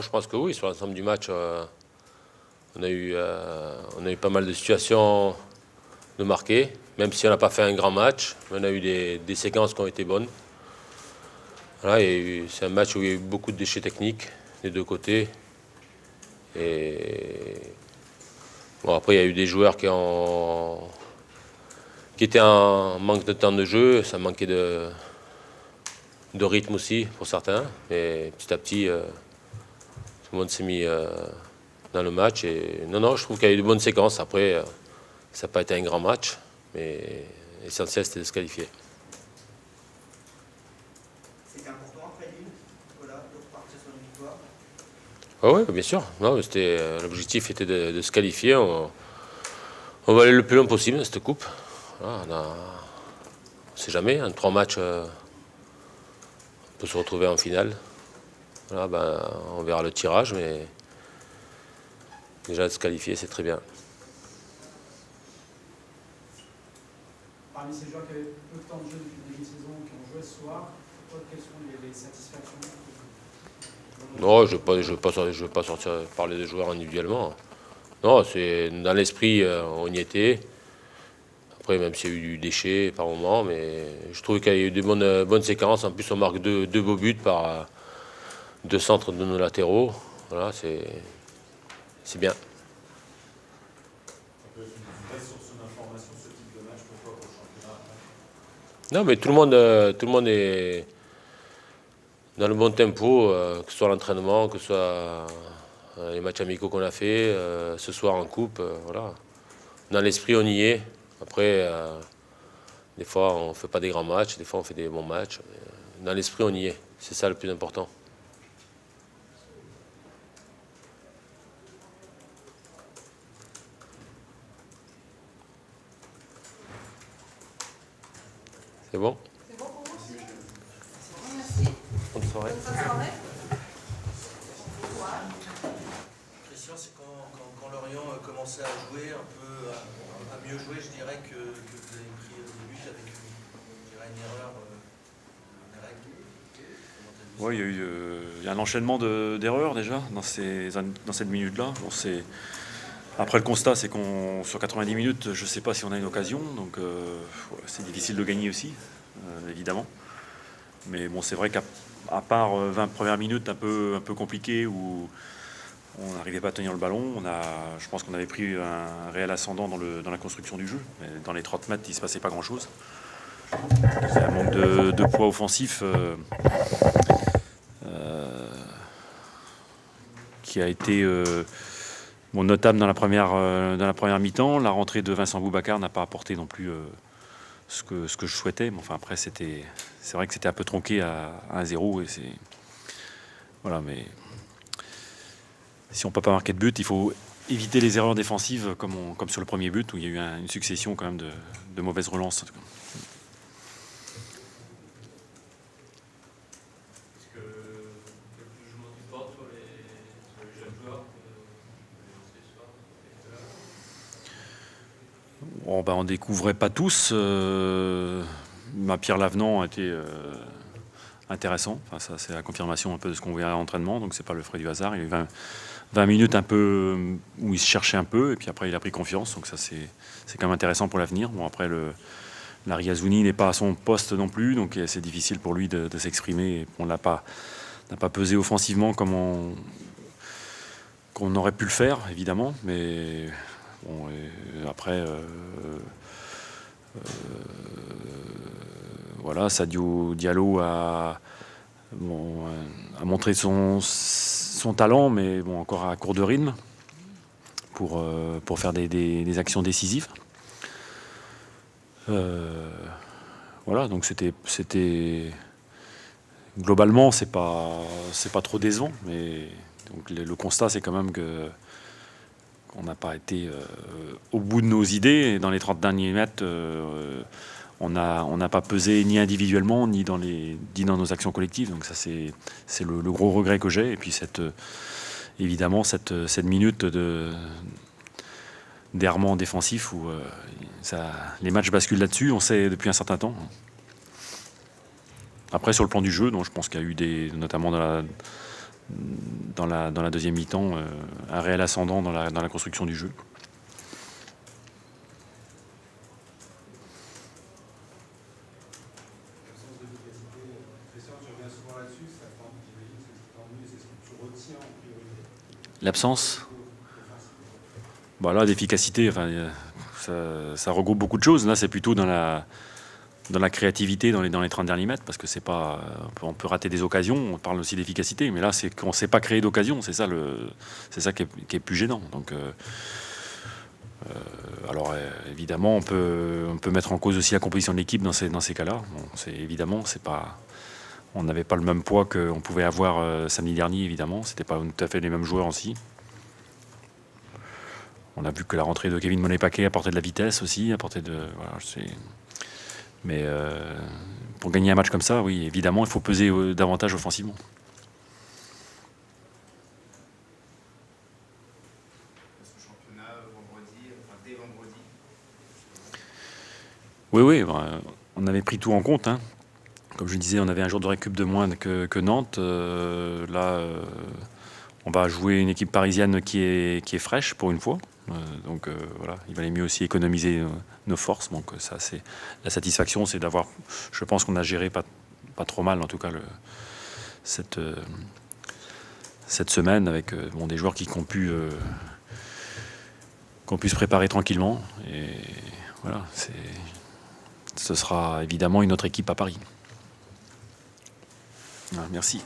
Je pense que oui, sur l'ensemble du match, on a eu pas mal de situations de marquer, même si on n'a pas fait un grand match. On a eu des séquences qui ont été bonnes. Voilà, c'est un match où il y a eu beaucoup de déchets techniques des deux côtés. Et bon, après, il y a eu des joueurs qui étaient en manque de temps de jeu. Ça manquait de rythme aussi pour certains. Mais petit à petit, tout le monde s'est mis dans le match. Et non, je trouve qu'il y a eu de bonnes séquences. Après, ça n'a pas été un grand match, mais l'essentiel, c'était de se qualifier. C'était important après Lille, voilà, de repartir sur une victoire. Oui, bien sûr. L'objectif était de se qualifier. On va aller le plus loin possible dans cette coupe. Voilà, on ne sait jamais. En 3 matchs, on peut se retrouver en finale. Voilà, on verra le tirage, mais déjà de se qualifier, c'est très bien. Parmi ces joueurs qui avaient peu de temps de jeu depuis le début de saison, qui ont joué ce soir, quelles sont les satisfactions? Non, je ne vais pas sortir parler des joueurs individuellement. Non, c'est dans l'esprit, on y était. Après, même s'il y a eu du déchet par moment, mais je trouve qu'il y a eu des bonnes séquences. En plus, on marque deux beaux buts par 2 centres de nos latéraux. Voilà, c'est bien. Non, mais tout le monde est dans le bon tempo, que ce soit l'entraînement, que ce soit les matchs amicaux qu'on a fait, ce soir en coupe. Voilà. Dans l'esprit, on y est. Après, des fois, on ne fait pas des grands matchs, des fois, on fait des bons matchs. Mais dans l'esprit, on y est. C'est ça le plus important. C'est bon? C'est bon pour vous? Merci. Bonne soirée. Bonne soirée. Christian, c'est quand Lorient commençait à jouer un peu, à mieux jouer, je dirais que vous avez pris le but avec une erreur des règles. Oui, il y a un enchaînement d'erreurs déjà dans cette minute-là. Bon, après, le constat, c'est qu'on sur 90 minutes, je ne sais pas si on a une occasion, donc c'est difficile de gagner aussi, évidemment. Mais bon, c'est vrai qu'à part 20 premières minutes un peu compliquées où on n'arrivait pas à tenir le ballon, je pense qu'on avait pris un réel ascendant dans la construction du jeu. Mais dans les 30 mètres, il ne se passait pas grand-chose. C'est un manque de poids offensif qui a été notable dans la première mi-temps. La rentrée de Vincent Boubacar n'a pas apporté non plus ce que je souhaitais. Mais enfin, après, c'est vrai que c'était un peu tronqué à 1-0. Voilà, mais si on ne peut pas marquer de but, il faut éviter les erreurs défensives comme sur le premier but où il y a eu une succession quand même de mauvaises relances. On découvrait pas tous. Pierre Lavenant a été intéressant. Enfin, ça, c'est la confirmation un peu de ce qu'on voyait à l'entraînement. Donc, c'est pas le fruit du hasard. Il y a eu 20 minutes un peu où il se cherchait un peu. Et puis après, il a pris confiance. Donc, ça, c'est quand même intéressant pour l'avenir. Bon, après, Larry Azouni n'est pas à son poste non plus. Donc, c'est difficile pour lui de s'exprimer. On n'a pas pesé offensivement comme qu'on aurait pu le faire, évidemment. Mais... Bon, après, voilà, Sadio Diallo a montré son talent, mais bon, encore à court de rythme pour faire des actions décisives. Voilà, donc c'était globalement, c'est pas trop décevant, mais donc le constat, c'est quand même qu'on n'a pas été au bout de nos idées. Et dans les 30 derniers mètres, on n'a pas pesé ni individuellement, ni dans nos actions collectives. Donc ça, c'est le gros regret que j'ai. Et puis évidemment, cette minute d'errement défensif où les matchs basculent là-dessus, on sait depuis un certain temps. Après, sur le plan du jeu, donc, je pense qu'il y a eu notamment dans la deuxième mi-temps un réel ascendant dans la construction du jeu. L'absence d'efficacité, Christian, tu reviens souvent là-dessus, c'est ce qui t'ennuie, c'est ce que tu retiens en priorité. L'absence d'efficacité, enfin, ça regroupe beaucoup de choses. Là, c'est plutôt dans la créativité, dans les 30 derniers mètres, parce que c'est pas, on peut rater des occasions, on parle aussi d'efficacité, mais là, c'est qu'on ne sait pas créer d'occasion, c'est ça qui est plus gênant. Donc, alors, évidemment, on peut mettre en cause aussi la composition de l'équipe dans ces cas-là. Bon, on n'avait pas le même poids qu'on pouvait avoir samedi dernier, évidemment. C'était pas tout à fait les mêmes joueurs aussi. On a vu que la rentrée de Kevin Monet-Paquet apportait de la vitesse aussi, mais pour gagner un match comme ça, oui, évidemment, il faut peser davantage offensivement. Ce championnat, dès vendredi. Oui, on avait pris tout en compte. Hein. Comme je disais, on avait un jour de récup de moins que Nantes. Là, on va jouer une équipe parisienne qui est fraîche pour une fois. Donc voilà, il valait mieux aussi économiser nos forces. Donc ça, c'est la satisfaction, c'est d'avoir. Je pense qu'on a géré pas trop mal, en tout cas, cette semaine avec des joueurs qui ont pu se préparer tranquillement. Et voilà, ce sera évidemment une autre équipe à Paris. Voilà, merci.